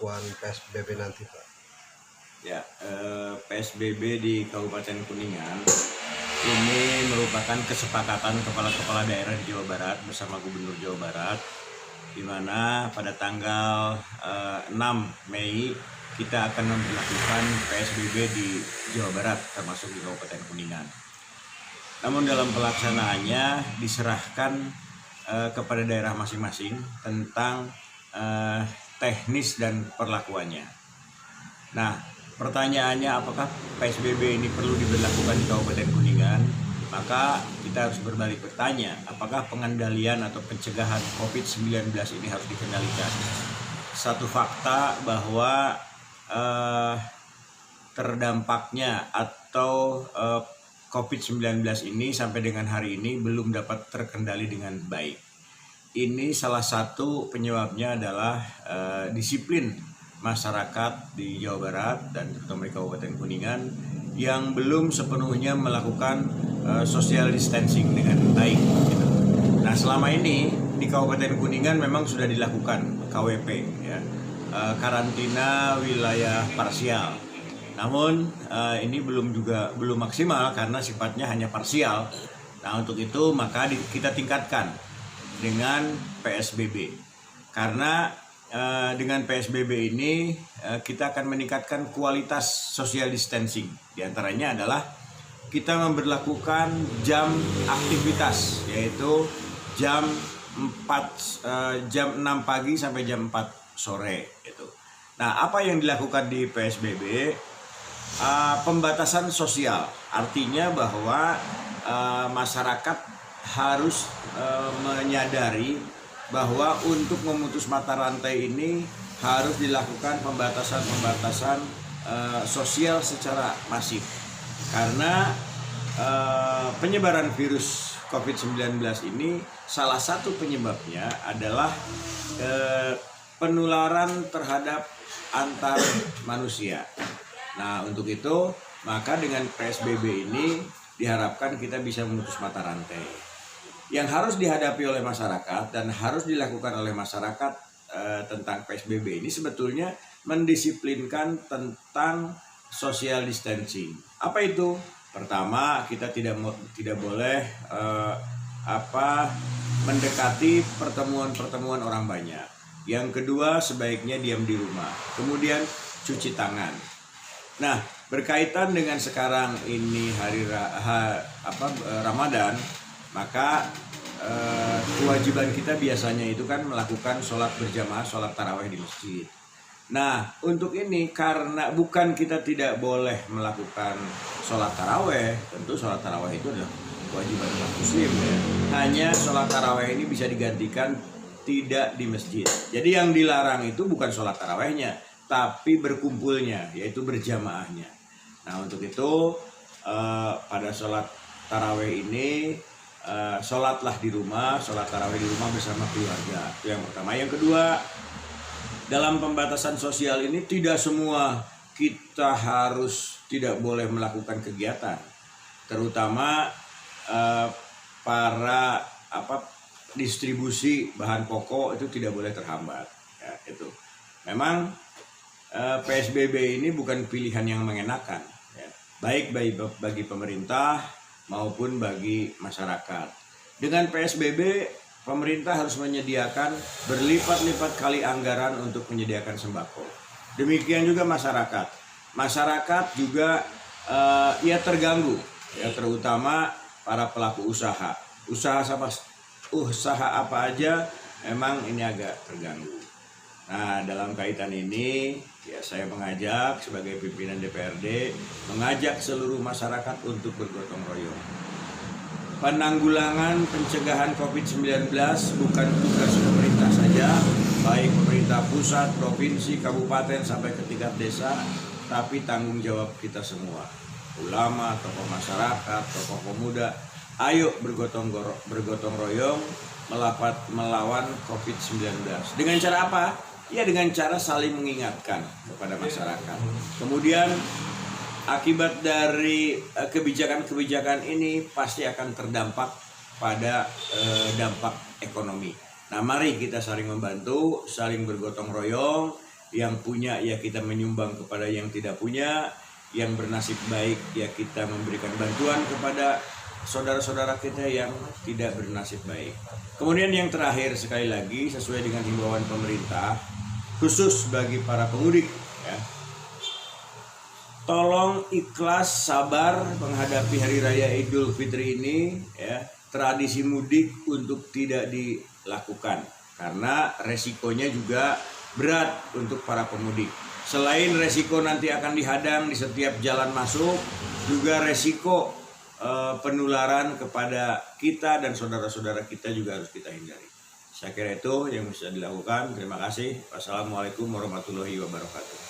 pemberlakuan PSBB nanti, Pak? Ya, PSBB di Kabupaten Kuningan ini merupakan kesepakatan kepala-kepala daerah di Jawa Barat bersama Gubernur Jawa Barat, di mana pada tanggal 6 Mei kita akan memperlakukan PSBB di Jawa Barat, termasuk di Kabupaten Kuningan. Namun dalam pelaksanaannya diserahkan kepada daerah masing-masing tentang teknis dan perlakuannya. Nah, pertanyaannya apakah PSBB ini perlu diberlakukan di Kabupaten Kuningan? Maka kita harus berbalik bertanya, apakah pengendalian atau pencegahan COVID-19 ini harus dikendalikan? Satu fakta bahwa terdampaknya atau COVID-19 ini sampai dengan hari ini belum dapat terkendali dengan baik. Ini salah satu penyebabnya adalah disiplin masyarakat di Jawa Barat dan terutama di Kabupaten Kuningan yang belum sepenuhnya melakukan social distancing dengan baik. Gitu. Nah, selama ini di Kabupaten Kuningan memang sudah dilakukan KWP, ya, karantina wilayah parsial. Namun ini belum maksimal karena sifatnya hanya parsial. Nah, untuk itu maka kita tingkatkan dengan PSBB. Karena dengan PSBB ini kita akan meningkatkan kualitas social distancing. Di antaranya adalah kita memberlakukan jam aktivitas, yaitu jam 6 pagi sampai jam 4 sore gitu. Nah, apa yang dilakukan di PSBB? Pembatasan sosial, artinya bahwa masyarakat harus menyadari bahwa untuk memutus mata rantai ini harus dilakukan pembatasan sosial secara masif, karena penyebaran virus COVID-19 ini salah satu penyebabnya adalah penularan terhadap antar manusia. Nah, untuk itu maka dengan PSBB ini diharapkan kita bisa memutus mata rantai. Yang harus dihadapi oleh masyarakat dan harus dilakukan oleh masyarakat tentang PSBB ini sebetulnya mendisiplinkan tentang social distancing. Apa itu? Pertama, kita tidak boleh mendekati pertemuan orang banyak. Yang kedua, sebaiknya diam di rumah. Kemudian cuci tangan. Nah, berkaitan dengan sekarang ini hari Ramadan, maka kewajiban kita biasanya itu kan melakukan sholat berjamaah, sholat tarawih di masjid. Nah, untuk ini karena bukan kita tidak boleh melakukan sholat tarawih, tentu sholat tarawih itu adalah kewajiban umat muslim, ya. Hanya sholat tarawih ini bisa digantikan tidak di masjid. Jadi yang dilarang itu bukan sholat tarawihnya, tapi berkumpulnya, yaitu berjamaahnya. Nah, untuk itu pada sholat tarawih ini sholatlah di rumah, sholat tarawih di rumah bersama keluarga. Itu yang pertama. Yang kedua, dalam pembatasan sosial ini tidak semua kita harus tidak boleh melakukan kegiatan, terutama para distribusi bahan pokok itu tidak boleh terhambat. Ya, itu memang PSBB ini bukan pilihan yang mengenakan, ya, baik bagi pemerintah maupun bagi masyarakat. Dengan PSBB, pemerintah harus menyediakan berlipat-lipat kali anggaran untuk menyediakan sembako. Demikian juga masyarakat. Masyarakat juga terganggu, ya, terutama para pelaku usaha. Usaha apa aja memang ini agak terganggu. Nah, dalam kaitan ini, ya, saya mengajak sebagai pimpinan DPRD, mengajak seluruh masyarakat untuk bergotong royong. Penanggulangan pencegahan COVID-19 bukan tugas pemerintah saja, baik pemerintah pusat, provinsi, kabupaten, sampai ke tingkat desa, tapi tanggung jawab kita semua. Ulama, tokoh masyarakat, tokoh pemuda, ayo bergotong royong melawan COVID-19. Dengan cara apa? Ya, dengan cara saling mengingatkan kepada masyarakat. Kemudian akibat dari kebijakan-kebijakan ini pasti akan terdampak pada dampak ekonomi. Nah, mari kita saling membantu, saling bergotong royong yang punya ya kita menyumbang kepada yang tidak punya, yang bernasib baik ya kita memberikan bantuan kepada saudara-saudara kita yang tidak bernasib baik. Kemudian yang terakhir sekali lagi sesuai dengan himbauan pemerintah khusus bagi para pemudik ya. Tolong ikhlas sabar menghadapi hari raya Idul Fitri ini ya. Tradisi mudik untuk tidak dilakukan karena resikonya juga berat untuk para pemudik. Selain resiko nanti akan dihadang di setiap jalan masuk, juga resiko penularan kepada kita dan saudara-saudara kita juga harus kita hindari. Saya kira itu yang bisa dilakukan. Terima kasih. Wassalamualaikum warahmatullahi wabarakatuh.